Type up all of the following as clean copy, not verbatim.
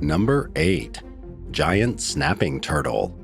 Number 8. Giant Snapping Turtle.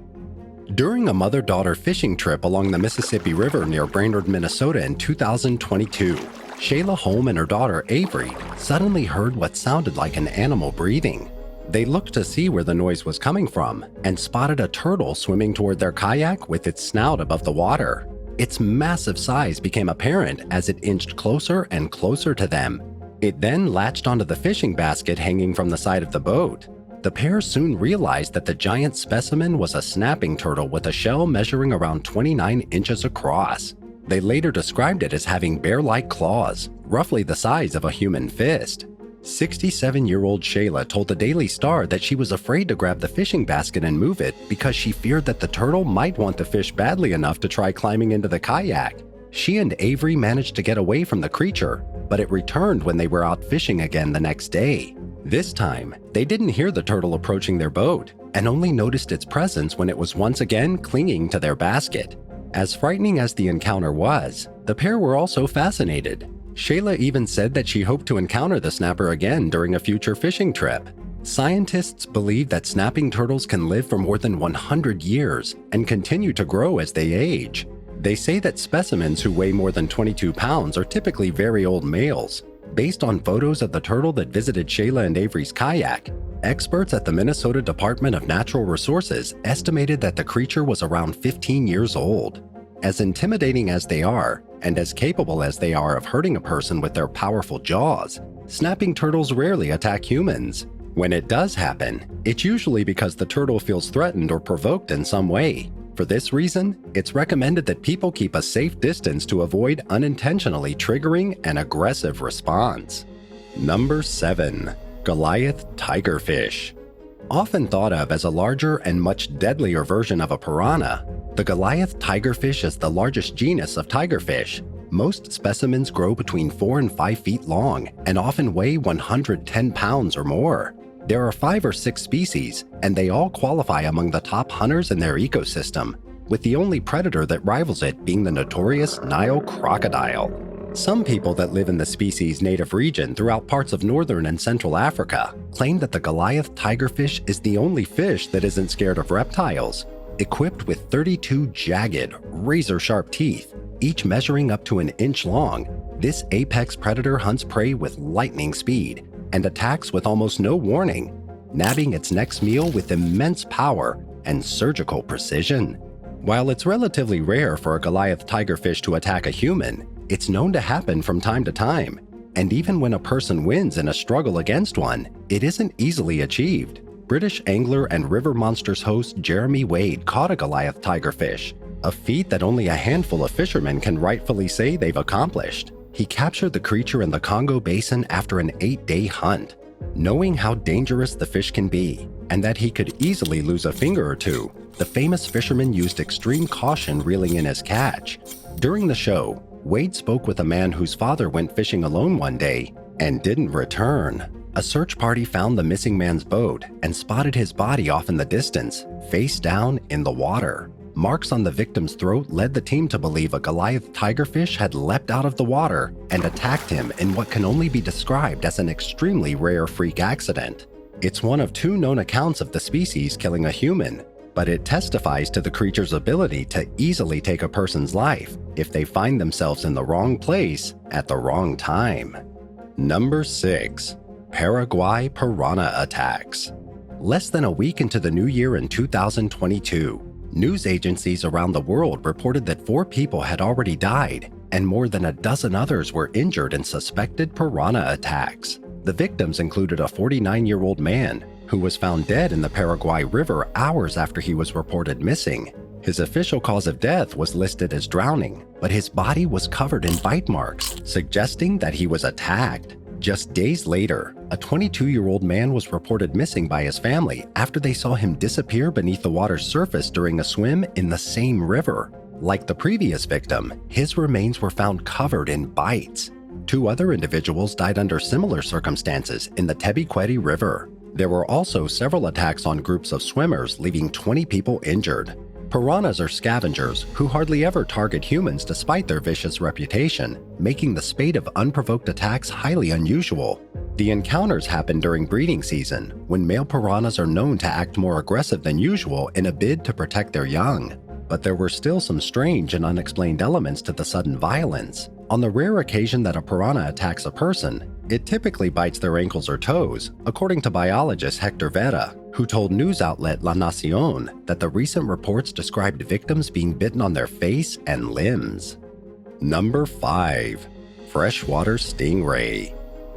During a mother-daughter fishing trip along the Mississippi River near Brainerd, Minnesota in 2022, Shayla Holm and her daughter Avery suddenly heard what sounded like an animal breathing. They looked to see where the noise was coming from and spotted a turtle swimming toward their kayak with its snout above the water. Its massive size became apparent as it inched closer and closer to them. It then latched onto the fishing basket hanging from the side of the boat. The pair soon realized that the giant specimen was a snapping turtle with a shell measuring around 29 inches across. They later described it as having bear-like claws, roughly the size of a human fist. 67-year-old Shayla told the Daily Star that she was afraid to grab the fishing basket and move it because she feared that the turtle might want to fish badly enough to try climbing into the kayak. She and Avery managed to get away from the creature, but it returned when they were out fishing again the next day. This time, they didn't hear the turtle approaching their boat and only noticed its presence when it was once again clinging to their basket. As frightening as the encounter was, the pair were also fascinated. Shayla even said that she hoped to encounter the snapper again during a future fishing trip. Scientists believe that snapping turtles can live for more than 100 years and continue to grow as they age. They say that specimens who weigh more than 22 pounds are typically very old males. Based on photos of the turtle that visited Shayla and Avery's kayak, experts at the Minnesota Department of Natural Resources estimated that the creature was around 15 years old. As intimidating as they are, and as capable as they are of hurting a person with their powerful jaws, snapping turtles rarely attack humans. When it does happen, it's usually because the turtle feels threatened or provoked in some way. For this reason, it's recommended that people keep a safe distance to avoid unintentionally triggering an aggressive response. Number 7. Goliath Tigerfish. Often thought of as a larger and much deadlier version of a piranha, the Goliath tigerfish is the largest genus of tigerfish. Most specimens grow between 4 and 5 feet long and often weigh 110 pounds or more. There are 5 or 6 species, and they all qualify among the top hunters in their ecosystem, with the only predator that rivals it being the notorious Nile crocodile. Some people that live in the species' native region throughout parts of northern and central Africa claim that the Goliath tigerfish is the only fish that isn't scared of reptiles. Equipped with 32 jagged, razor-sharp teeth, each measuring up to an inch long, this apex predator hunts prey with lightning speed and attacks with almost no warning, nabbing its next meal with immense power and surgical precision. While it's relatively rare for a Goliath tigerfish to attack a human, it's known to happen from time to time. And even when a person wins in a struggle against one, it isn't easily achieved. British angler and River Monsters host Jeremy Wade caught a Goliath tigerfish, a feat that only a handful of fishermen can rightfully say they've accomplished. He captured the creature in the Congo Basin after an 8-day hunt. Knowing how dangerous the fish can be, and that he could easily lose a finger or two, the famous fisherman used extreme caution reeling in his catch. During the show, Wade spoke with a man whose father went fishing alone one day and didn't return. A search party found the missing man's boat and spotted his body off in the distance, face down in the water. Marks on the victim's throat led the team to believe a Goliath tigerfish had leapt out of the water and attacked him in what can only be described as an extremely rare freak accident. It's one of 2 known accounts of the species killing a human, but it testifies to the creature's ability to easily take a person's life if they find themselves in the wrong place at the wrong time. Number 6. Paraguay Piranha Attacks. Less than a week into the new year in 2022, news agencies around the world reported that 4 people had already died and more than a dozen others were injured in suspected piranha attacks. The victims included a 49-year-old man who was found dead in the Paraguay River hours after he was reported missing. His official cause of death was listed as drowning, but his body was covered in bite marks, suggesting that he was attacked. Just days later, a 22-year-old man was reported missing by his family after they saw him disappear beneath the water's surface during a swim in the same river. Like the previous victim, his remains were found covered in bites. 2 other individuals died under similar circumstances in the Tebiquete River. There were also several attacks on groups of swimmers, leaving 20 people injured. Piranhas are scavengers who hardly ever target humans despite their vicious reputation, making the spate of unprovoked attacks highly unusual. The encounters happen during breeding season, when male piranhas are known to act more aggressive than usual in a bid to protect their young. But there were still some strange and unexplained elements to the sudden violence. On the rare occasion that a piranha attacks a person, it typically bites their ankles or toes, according to biologist Hector Vera, who told news outlet La Nacion that the recent reports described victims being bitten on their face and limbs. Number 5. Freshwater Stingray.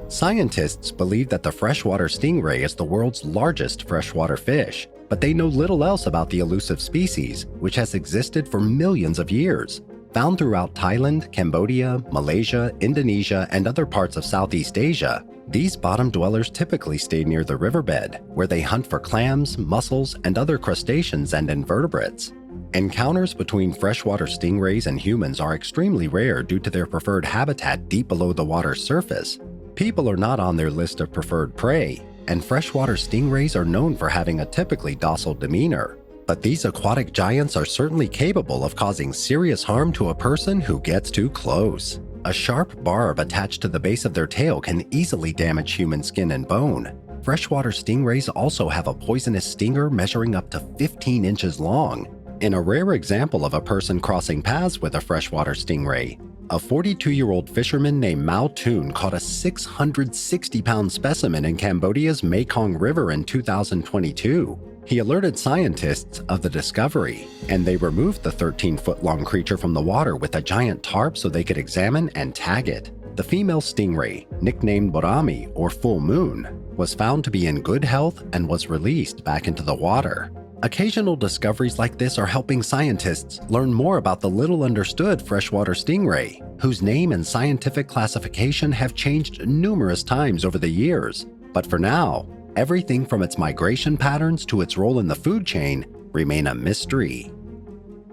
Scientists believe that the freshwater stingray is the world's largest freshwater fish, but they know little else about the elusive species, which has existed for millions of years. Found throughout Thailand, Cambodia, Malaysia, Indonesia, and other parts of Southeast Asia, these bottom dwellers typically stay near the riverbed, where they hunt for clams, mussels, and other crustaceans and invertebrates. Encounters between freshwater stingrays and humans are extremely rare due to their preferred habitat deep below the water's surface. People are not on their list of preferred prey, and freshwater stingrays are known for having a typically docile demeanor. But these aquatic giants are certainly capable of causing serious harm to a person who gets too close. A sharp barb attached to the base of their tail can easily damage human skin and bone. Freshwater stingrays also have a poisonous stinger measuring up to 15 inches long. In a rare example of a person crossing paths with a freshwater stingray, a 42-year-old fisherman named Mao Tun caught a 660-pound specimen in Cambodia's Mekong River in 2022. He alerted scientists of the discovery, and they removed the 13-foot-long creature from the water with a giant tarp so they could examine and tag it. The female stingray, nicknamed Borami or Full Moon, was found to be in good health and was released back into the water. Occasional discoveries like this are helping scientists learn more about the little-understood freshwater stingray, whose name and scientific classification have changed numerous times over the years. But for now, everything from its migration patterns to its role in the food chain remain a mystery.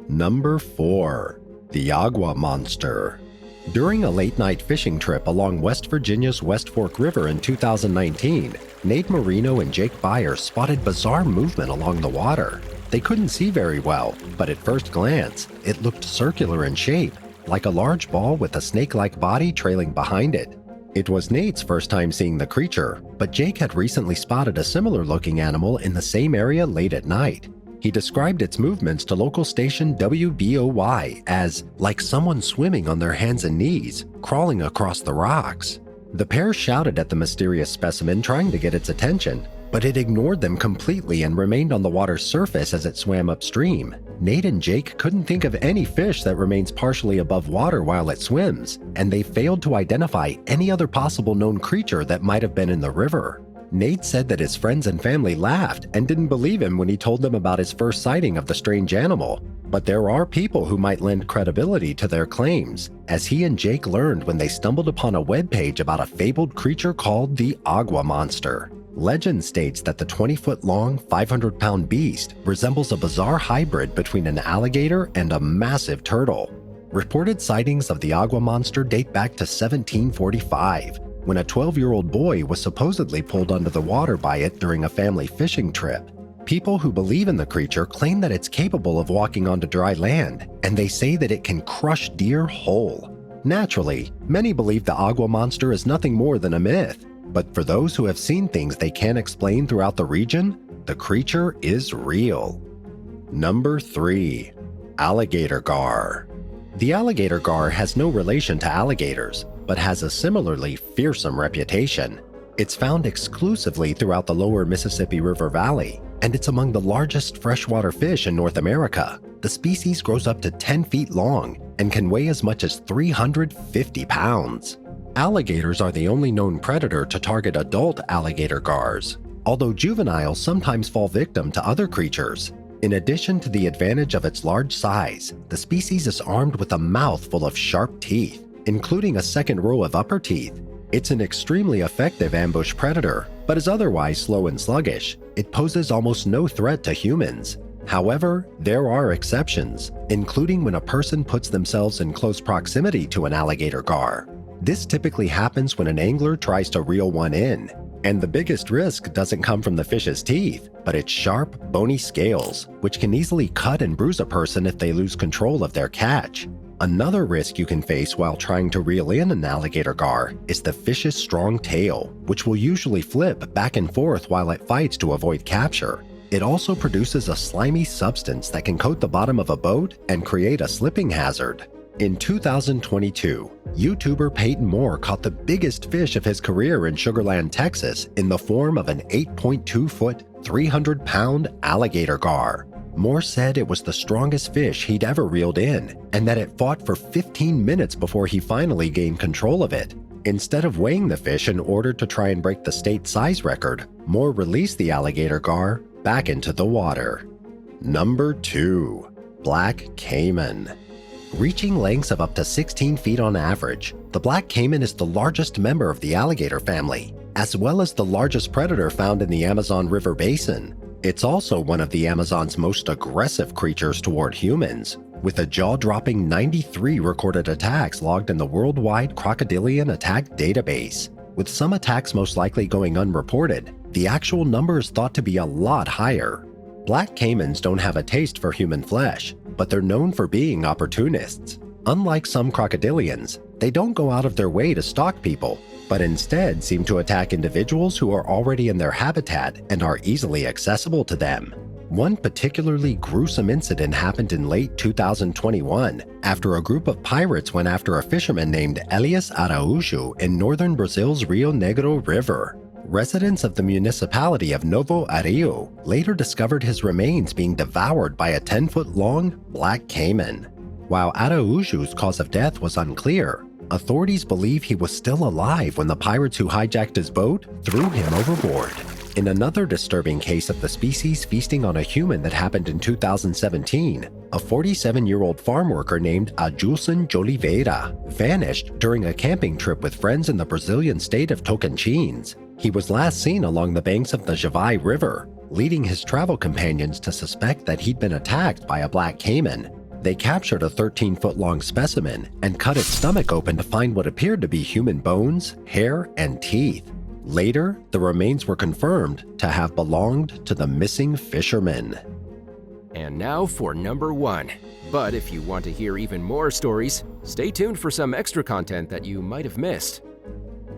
Number 4. The AUA Monster. During a late-night fishing trip along West Virginia's West Fork River in 2019, Nate Marino and Jake Byer spotted bizarre movement along the water. They couldn't see very well, but at first glance, it looked circular in shape, like a large ball with a snake-like body trailing behind it. It was Nate's first time seeing the creature, but Jake had recently spotted a similar-looking animal in the same area late at night. He described its movements to local station WBOY as like someone swimming on their hands and knees, crawling across the rocks. The pair shouted at the mysterious specimen, trying to get its attention, but it ignored them completely and remained on the water's surface as it swam upstream. Nate and Jake couldn't think of any fish that remains partially above water while it swims, and they failed to identify any other possible known creature that might have been in the river. Nate said that his friends and family laughed and didn't believe him when he told them about his first sighting of the strange animal. But there are people who might lend credibility to their claims, as he and Jake learned when they stumbled upon a webpage about a fabled creature called the AUA Monster. Legend states that the 20-foot-long, 500-pound beast resembles a bizarre hybrid between an alligator and a massive turtle. Reported sightings of the AUA Monster date back to 1745. When a 12-year-old boy was supposedly pulled under the water by it during a family fishing trip. People who believe in the creature claim that it's capable of walking onto dry land, and they say that it can crush deer whole. Naturally, many believe the AUA Monster is nothing more than a myth, but for those who have seen things they can't explain throughout the region, the creature is real. Number 3. Alligator Gar. The alligator gar has no relation to alligators, but has a similarly fearsome reputation. It's found exclusively throughout the lower Mississippi River Valley, and it's among the largest freshwater fish in North America. The species grows up to 10 feet long and can weigh as much as 350 pounds. Alligators are the only known predator to target adult alligator gars, although juveniles sometimes fall victim to other creatures. In addition to the advantage of its large size, the species is armed with a mouth full of sharp teeth, including a second row of upper teeth. It's an extremely effective ambush predator, but is otherwise slow and sluggish. It poses almost no threat to humans. However, there are exceptions, including when a person puts themselves in close proximity to an alligator gar. This typically happens when an angler tries to reel one in, and the biggest risk doesn't come from the fish's teeth, but its sharp, bony scales, which can easily cut and bruise a person if they lose control of their catch. Another risk you can face while trying to reel in an alligator gar is the fish's strong tail, which will usually flip back and forth while it fights to avoid capture. It also produces a slimy substance that can coat the bottom of a boat and create a slipping hazard. In 2022, YouTuber Peyton Moore caught the biggest fish of his career in Sugar Land, Texas, in the form of an 8.2-foot, 300-pound alligator gar. Moore said it was the strongest fish he'd ever reeled in, and that it fought for 15 minutes before he finally gained control of it. Instead of weighing the fish in order to try and break the state size record, Moore released the alligator gar back into the water. Number 2. Black Cayman. Reaching lengths of up to 16 feet on average, the black cayman is the largest member of the alligator family, as well as the largest predator found in the Amazon River basin. It's also one of the Amazon's most aggressive creatures toward humans, with a jaw-dropping 93 recorded attacks logged in the worldwide crocodilian attack database. With some attacks most likely going unreported, the actual number is thought to be a lot higher. Black caimans don't have a taste for human flesh, but they're known for being opportunists. Unlike some crocodilians, they don't go out of their way to stalk people, but instead seem to attack individuals who are already in their habitat and are easily accessible to them. One particularly gruesome incident happened in late 2021 after a group of pirates went after a fisherman named Elias Araújo in northern Brazil's Rio Negro River. Residents of the municipality of Novo Ario later discovered his remains being devoured by a 10-foot-long black cayman. While Araújo's cause of death was unclear, authorities believe he was still alive when the pirates who hijacked his boat threw him overboard. In another disturbing case of the species feasting on a human that happened in 2017, a 47-year-old farm worker named Adilson de Oliveira vanished during a camping trip with friends in the Brazilian state of Tocantins. He was last seen along the banks of the Javai River, leading his travel companions to suspect that he'd been attacked by a black cayman. They captured a 13-foot-long specimen and cut its stomach open to find what appeared to be human bones, hair, and teeth. Later, the remains were confirmed to have belonged to the missing fisherman. And now for number 1. But if you want to hear even more stories, stay tuned for some extra content that you might have missed.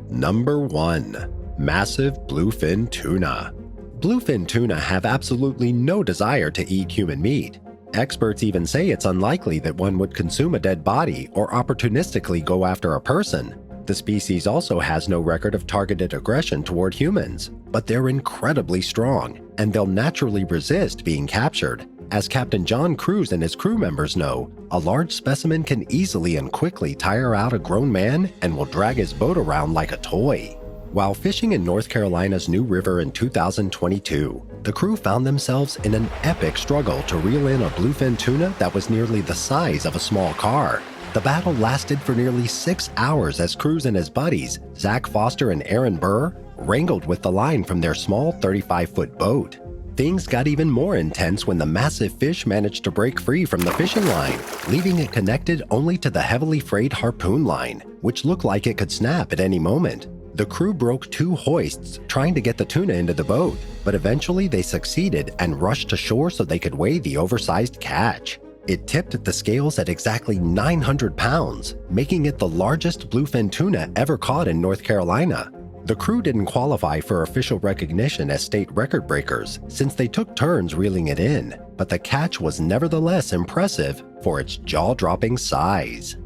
Number 1. Massive bluefin tuna. Bluefin tuna have absolutely no desire to eat human meat. Experts even say it's unlikely that one would consume a dead body or opportunistically go after a person. The species also has no record of targeted aggression toward humans, but they're incredibly strong, and they'll naturally resist being captured. As Captain John Cruz and his crew members know, a large specimen can easily and quickly tire out a grown man and will drag his boat around like a toy. While fishing in North Carolina's New River in 2022, the crew found themselves in an epic struggle to reel in a bluefin tuna that was nearly the size of a small car. The battle lasted for nearly 6 hours as Cruz and his buddies, Zach Foster and Aaron Burr, wrangled with the line from their small 35-foot boat. Things got even more intense when the massive fish managed to break free from the fishing line, leaving it connected only to the heavily frayed harpoon line, which looked like it could snap at any moment. The crew broke 2 hoists trying to get the tuna into the boat, but eventually they succeeded and rushed to shore so they could weigh the oversized catch. It tipped at the scales at exactly 900 pounds, making it the largest bluefin tuna ever caught in North Carolina. The crew didn't qualify for official recognition as state record breakers since they took turns reeling it in, but the catch was nevertheless impressive for its jaw-dropping size.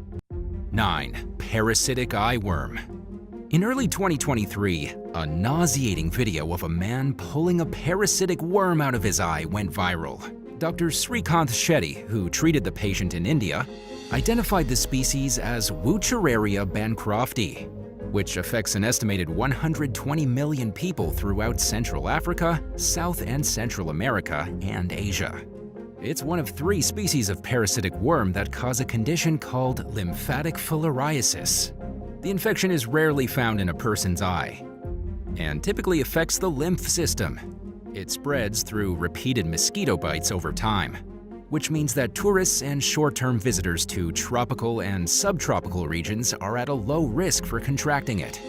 9. Parasitic Eyeworm. In early 2023, a nauseating video of a man pulling a parasitic worm out of his eye went viral. Dr. Srikanth Shetty, who treated the patient in India, identified the species as Wuchereria bancrofti, which affects an estimated 120 million people throughout Central Africa, South and Central America, and Asia. It's one of 3 species of parasitic worm that cause a condition called lymphatic filariasis. The infection is rarely found in a person's eye and typically affects the lymph system. It spreads through repeated mosquito bites over time, which means that tourists and short-term visitors to tropical and subtropical regions are at a low risk for contracting it.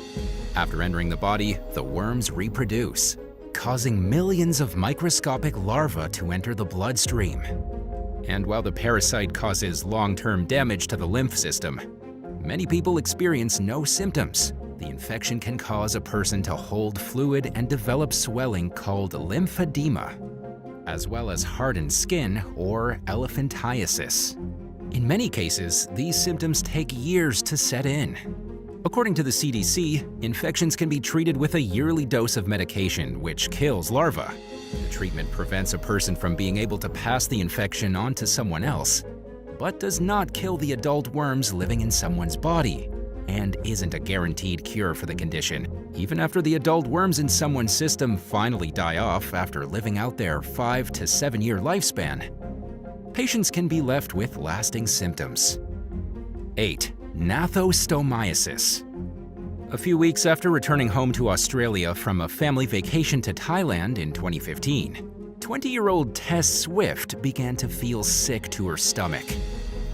After entering the body, the worms reproduce, causing millions of microscopic larvae to enter the bloodstream. And while the parasite causes long-term damage to the lymph system, many people experience no symptoms. The infection can cause a person to hold fluid and develop swelling called lymphedema, as well as hardened skin or elephantiasis. In many cases, these symptoms take years to set in. According to the CDC, infections can be treated with a yearly dose of medication which kills larvae. The treatment prevents a person from being able to pass the infection on to someone else, but does not kill the adult worms living in someone's body, and isn't a guaranteed cure for the condition, even after the adult worms in someone's system finally die off after living out their 5 to 7 year lifespan. Patients can be left with lasting symptoms. 8. Nathostomiasis. A few weeks after returning home to Australia from a family vacation to Thailand in 2015, 20-year-old Tess Swift began to feel sick to her stomach.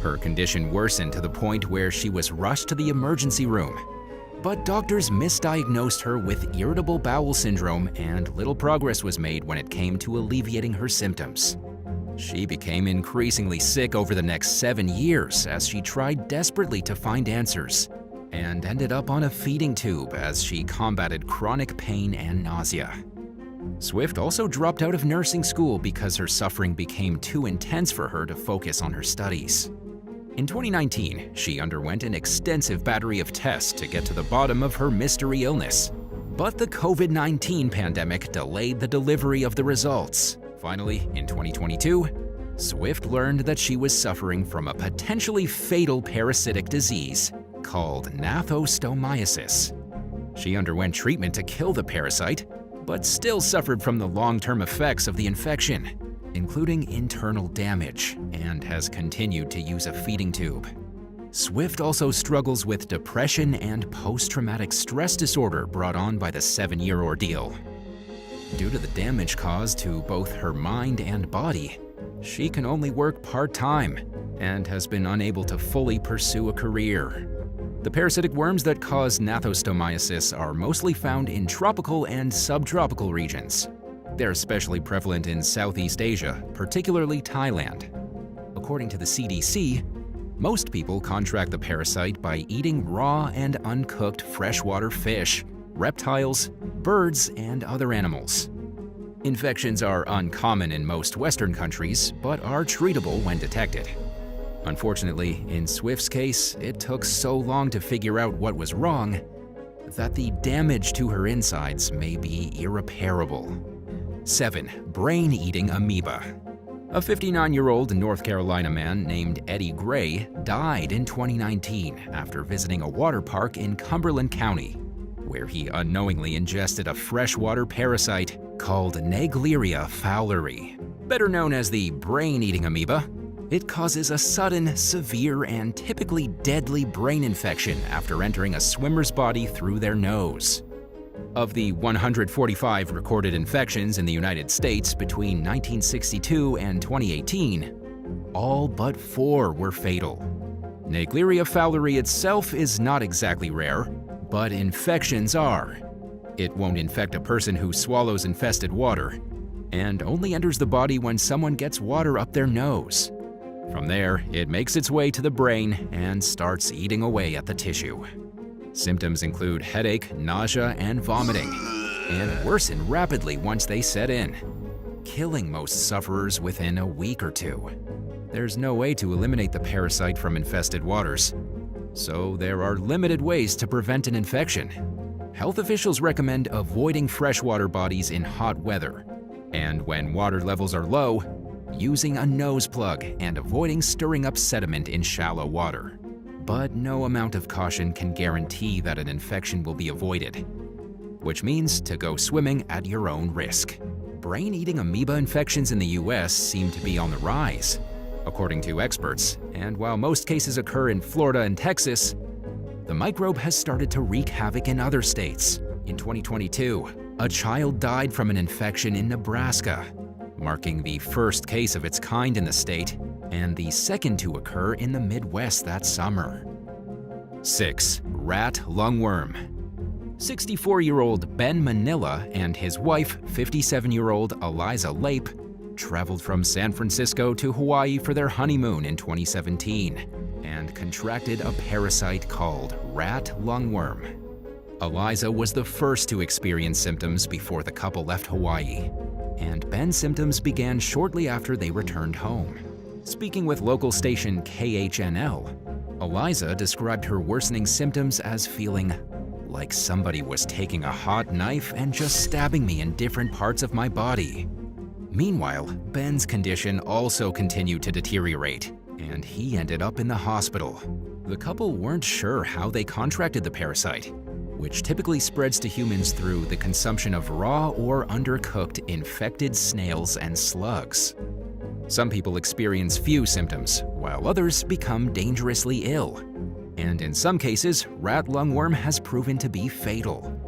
Her condition worsened to the point where she was rushed to the emergency room. But doctors misdiagnosed her with irritable bowel syndrome, and little progress was made when it came to alleviating her symptoms. She became increasingly sick over the next 7 years as she tried desperately to find answers, and ended up on a feeding tube as she combated chronic pain and nausea. Swift also dropped out of nursing school because her suffering became too intense for her to focus on her studies. In 2019, she underwent an extensive battery of tests to get to the bottom of her mystery illness. But the COVID-19 pandemic delayed the delivery of the results. Finally, in 2022, Swift learned that she was suffering from a potentially fatal parasitic disease called nathostomiasis. She underwent treatment to kill the parasite, but still suffered from the long-term effects of the infection, including internal damage, and has continued to use a feeding tube. Swift also struggles with depression and post-traumatic stress disorder brought on by the 7-year ordeal. Due to the damage caused to both her mind and body, she can only work part-time and has been unable to fully pursue a career. The parasitic worms that cause nathostomiasis are mostly found in tropical and subtropical regions. They're especially prevalent in Southeast Asia, particularly Thailand. According to the CDC, most people contract the parasite by eating raw and uncooked freshwater fish, reptiles, birds, and other animals. Infections are uncommon in most Western countries, but are treatable when detected. Unfortunately, in Swift's case, it took so long to figure out what was wrong that the damage to her insides may be irreparable. 7. Brain-eating amoeba. A 59-year-old North Carolina man named Eddie Gray died in 2019 after visiting a water park in Cumberland County, where he unknowingly ingested a freshwater parasite called Naegleria fowleri. Better known as the brain-eating amoeba, it causes a sudden, severe, and typically deadly brain infection after entering a swimmer's body through their nose. Of the 145 recorded infections in the United States between 1962 and 2018, all but 4 were fatal. Naegleria fowleri itself is not exactly rare, but infections are. It won't infect a person who swallows infested water, and only enters the body when someone gets water up their nose. From there, it makes its way to the brain and starts eating away at the tissue. Symptoms include headache, nausea, and vomiting, and worsen rapidly once they set in, killing most sufferers within a week or 2. There's no way to eliminate the parasite from infested waters, so there are limited ways to prevent an infection. Health officials recommend avoiding freshwater bodies in hot weather, and when water levels are low, using a nose plug and avoiding stirring up sediment in shallow water. But no amount of caution can guarantee that an infection will be avoided, which means to go swimming at your own risk. Brain-eating amoeba infections in the US seem to be on the rise, according to experts, and while most cases occur in Florida and Texas, the microbe has started to wreak havoc in other states. In 2022, a child died from an infection in Nebraska, marking the first case of its kind in the state and the second to occur in the Midwest that summer. 6. Rat lungworm. 64-year-old Ben Manila and his wife, 57-year-old Eliza Lape, traveled from San Francisco to Hawaii for their honeymoon in 2017 and contracted a parasite called rat lungworm. Eliza was the first to experience symptoms before the couple left Hawaii, and Ben's symptoms began shortly after they returned home. Speaking with local station KHNL, Eliza described her worsening symptoms as feeling like somebody was taking a hot knife and just stabbing me in different parts of my body. Meanwhile, Ben's condition also continued to deteriorate, and he ended up in the hospital. The couple weren't sure how they contracted the parasite, which typically spreads to humans through the consumption of raw or undercooked infected snails and slugs. Some people experience few symptoms, while others become dangerously ill. And in some cases, rat lungworm has proven to be fatal.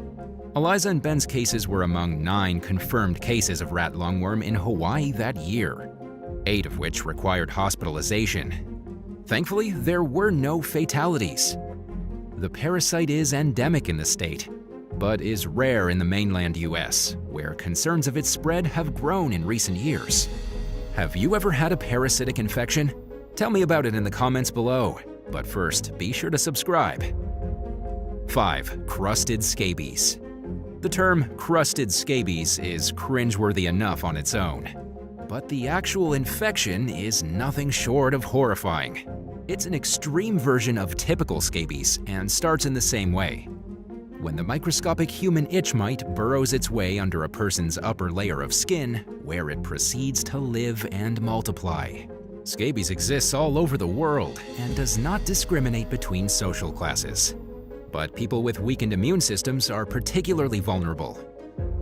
Eliza and Ben's cases were among 9 confirmed cases of rat lungworm in Hawaii that year, 8 of which required hospitalization. Thankfully, there were no fatalities. The parasite is endemic in the state, but is rare in the mainland US, where concerns of its spread have grown in recent years. Have you ever had a parasitic infection? Tell me about it in the comments below. But first, be sure to subscribe. 5. Crusted Scabies. The term crusted scabies is cringeworthy enough on its own, but the actual infection is nothing short of horrifying. It's an extreme version of typical scabies and starts in the same way. When the microscopic human itch mite burrows its way under a person's upper layer of skin, where it proceeds to live and multiply. Scabies exists all over the world and does not discriminate between social classes. But people with weakened immune systems are particularly vulnerable.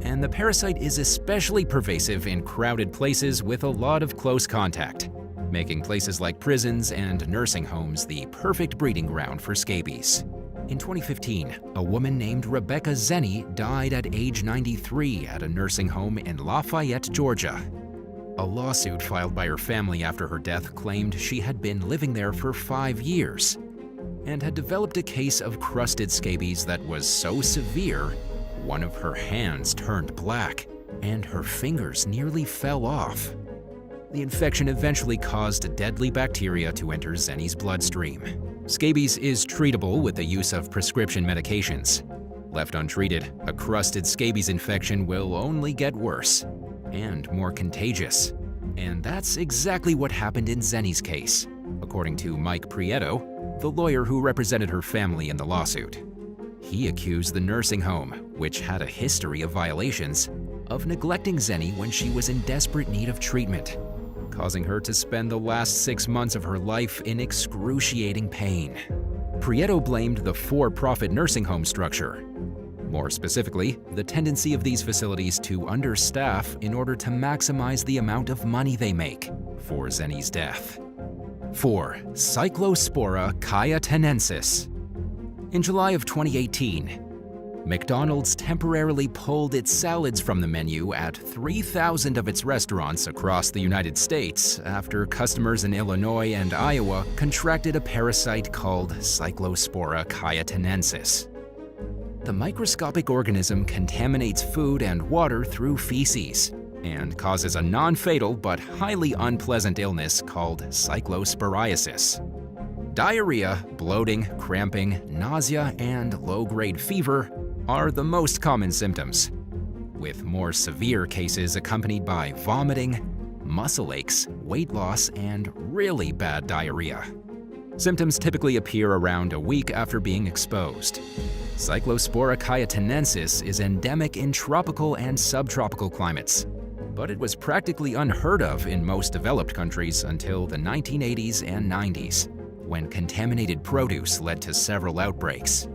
And the parasite is especially pervasive in crowded places with a lot of close contact, making places like prisons and nursing homes the perfect breeding ground for scabies. In 2015, a woman named Rebecca Zenny died at age 93 at a nursing home in Lafayette, Georgia. A lawsuit filed by her family after her death claimed she had been living there for 5 years and had developed a case of crusted scabies that was so severe, one of her hands turned black and her fingers nearly fell off. The infection eventually caused deadly bacteria to enter Zenny's bloodstream. Scabies is treatable with the use of prescription medications. Left untreated, a crusted scabies infection will only get worse and more contagious. And that's exactly what happened in Zenny's case, according to Mike Prieto, the lawyer who represented her family in the lawsuit. He accused the nursing home, which had a history of violations, of neglecting Zenny when she was in desperate need of treatment, causing her to spend the last 6 months of her life in excruciating pain. Prieto blamed the for-profit nursing home structure. More specifically, the tendency of these facilities to understaff in order to maximize the amount of money they make for Zenny's death. 4. Cyclospora cayetanensis. In July of 2018, McDonald's temporarily pulled its salads from the menu at 3,000 of its restaurants across the United States after customers in Illinois and Iowa contracted a parasite called Cyclospora cayetanensis. The microscopic organism contaminates food and water through feces and causes a non-fatal but highly unpleasant illness called cyclosporiasis. Diarrhea, bloating, cramping, nausea, and low-grade fever are the most common symptoms, with more severe cases accompanied by vomiting, muscle aches, weight loss, and really bad diarrhea. Symptoms typically appear around a week after being exposed. Cyclospora cayetanensis is endemic in tropical and subtropical climates, but it was practically unheard of in most developed countries until the 1980s and 90s, when contaminated produce led to several outbreaks.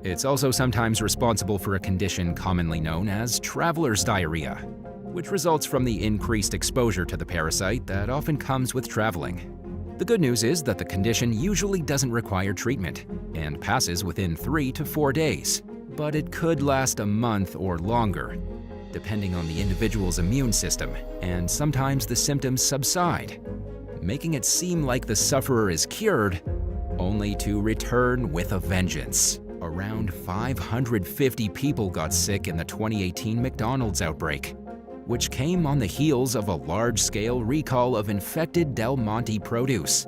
It's also sometimes responsible for a condition commonly known as traveler's diarrhea, which results from the increased exposure to the parasite that often comes with traveling. The good news is that the condition usually doesn't require treatment and passes within 3 to 4 days, but it could last a month or longer, depending on the individual's immune system, and sometimes the symptoms subside, making it seem like the sufferer is cured, only to return with a vengeance. Around 550 people got sick in the 2018 McDonald's outbreak, which came on the heels of a large-scale recall of infected Del Monte produce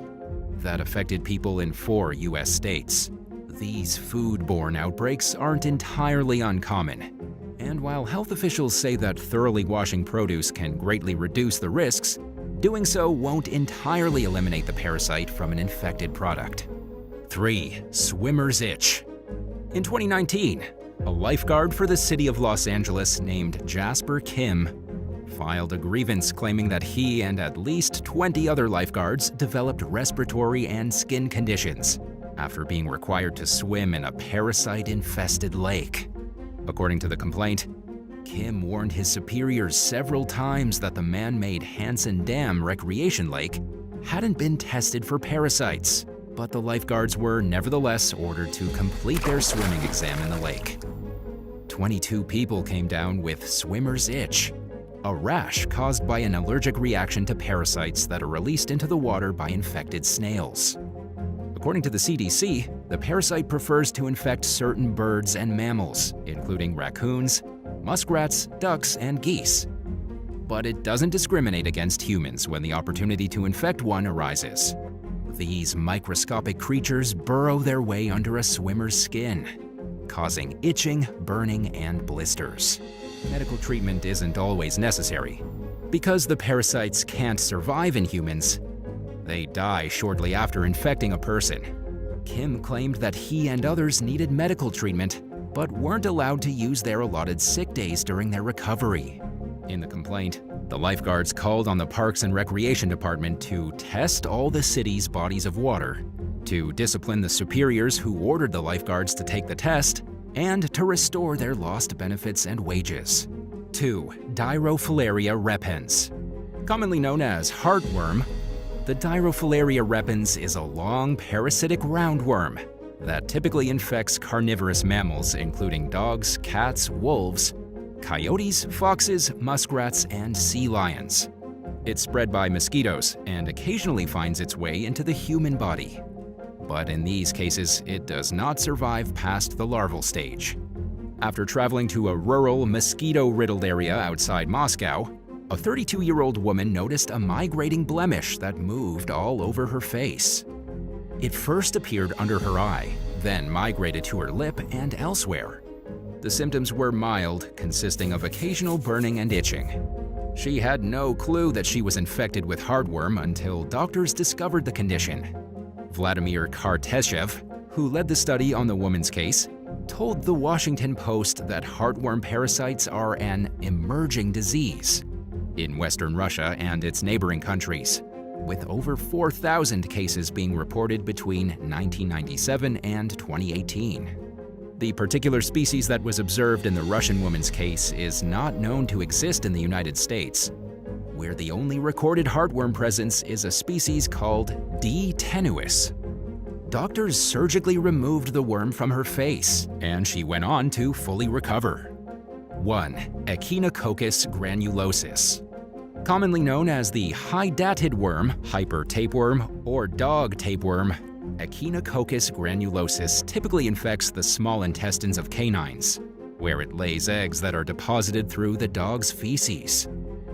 that affected people in 4 U.S. states. These foodborne outbreaks aren't entirely uncommon, and while health officials say that thoroughly washing produce can greatly reduce the risks, doing so won't entirely eliminate the parasite from an infected product. 3. Swimmer's itch. In 2019, a lifeguard for the city of Los Angeles named Jasper Kim filed a grievance claiming that he and at least 20 other lifeguards developed respiratory and skin conditions after being required to swim in a parasite-infested lake. According to the complaint, Kim warned his superiors several times that the man-made Hansen Dam recreation lake hadn't been tested for parasites, but the lifeguards were nevertheless ordered to complete their swimming exam in the lake. 22 people came down with swimmer's itch, a rash caused by an allergic reaction to parasites that are released into the water by infected snails. According to the CDC, the parasite prefers to infect certain birds and mammals, including raccoons, muskrats, ducks, and geese. But it doesn't discriminate against humans when the opportunity to infect one arises. These microscopic creatures burrow their way under a swimmer's skin, causing itching, burning, and blisters. Medical treatment isn't always necessary. Because the parasites can't survive in humans, they die shortly after infecting a person. Kim claimed that he and others needed medical treatment, but weren't allowed to use their allotted sick days during their recovery. In the complaint, the lifeguards called on the Parks and Recreation Department to test all the city's bodies of water, to discipline the superiors who ordered the lifeguards to take the test, and to restore their lost benefits and wages. 2. Dirofilaria repens. Commonly known as Hardworm, the Dirofilaria repens is a long parasitic roundworm that typically infects carnivorous mammals including dogs, cats, wolves, coyotes, foxes, muskrats, and sea lions. It's spread by mosquitoes and occasionally finds its way into the human body. But in these cases, it does not survive past the larval stage. After traveling to a rural, mosquito-riddled area outside Moscow, a 32-year-old woman noticed a migrating blemish that moved all over her face. It first appeared under her eye, then migrated to her lip and elsewhere. The symptoms were mild, consisting of occasional burning and itching. She had no clue that she was infected with hardworm until doctors discovered the condition. Vladimir Karteshev, who led the study on the woman's case, told the Washington Post that heartworm parasites are an emerging disease in Western Russia and its neighboring countries, with over 4,000 cases being reported between 1997 and 2018. The particular species that was observed in the Russian woman's case is not known to exist in the United States, where the only recorded heartworm presence is a species called D. tenuis. Doctors surgically removed the worm from her face, and she went on to fully recover. 1. Echinococcus granulosus. Commonly known as the hydatid worm, hyper tapeworm, or dog tapeworm, Echinococcus granulosus typically infects the small intestines of canines, where it lays eggs that are deposited through the dog's feces.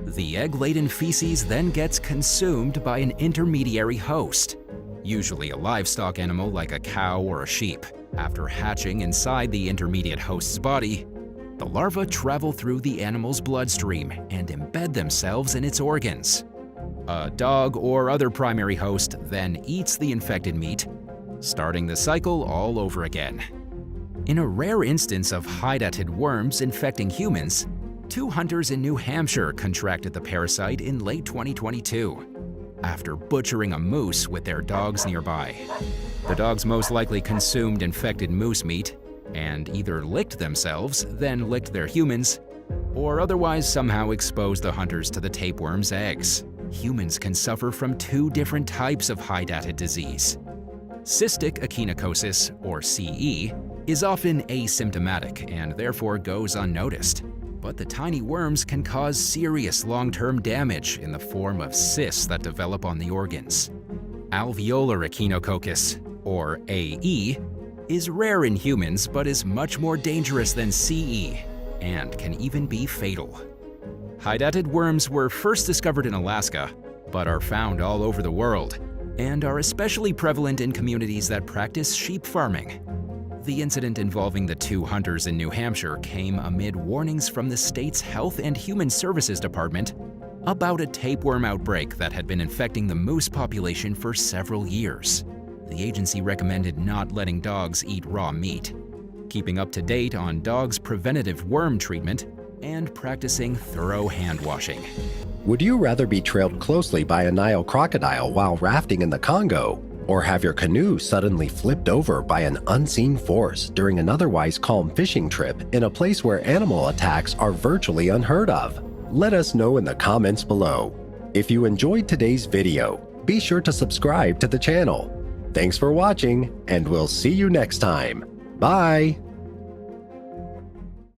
The egg-laden feces then gets consumed by an intermediary host, usually a livestock animal like a cow or a sheep. After hatching inside the intermediate host's body, the larvae travel through the animal's bloodstream and embed themselves in its organs. A dog or other primary host then eats the infected meat, starting the cycle all over again. In a rare instance of hydatid worms infecting humans, 2 hunters in New Hampshire contracted the parasite in late 2022, after butchering a moose with their dogs nearby. The dogs most likely consumed infected moose meat and either licked themselves, then licked their humans, or otherwise somehow exposed the hunters to the tapeworm's eggs. Humans can suffer from 2 different types of hydatid disease. Cystic echinococcus, or CE, is often asymptomatic and therefore goes unnoticed. But the tiny worms can cause serious long-term damage in the form of cysts that develop on the organs. Alveolar echinococcus, or AE, is rare in humans but is much more dangerous than CE and can even be fatal. Hydatid worms were first discovered in Alaska, but are found all over the world, and are especially prevalent in communities that practice sheep farming. The incident involving the 2 hunters in New Hampshire came amid warnings from the state's Health and Human Services Department about a tapeworm outbreak that had been infecting the moose population for several years. The agency recommended not letting dogs eat raw meat, keeping up to date on dogs' preventative worm treatment, and practicing thorough hand washing. Would you rather be trailed closely by a Nile crocodile while rafting in the Congo, or have your canoe suddenly flipped over by an unseen force during an otherwise calm fishing trip in a place where animal attacks are virtually unheard of? Let us know in the comments below. If you enjoyed today's video, be sure to subscribe to the channel. Thanks for watching, and we'll see you next time. Bye!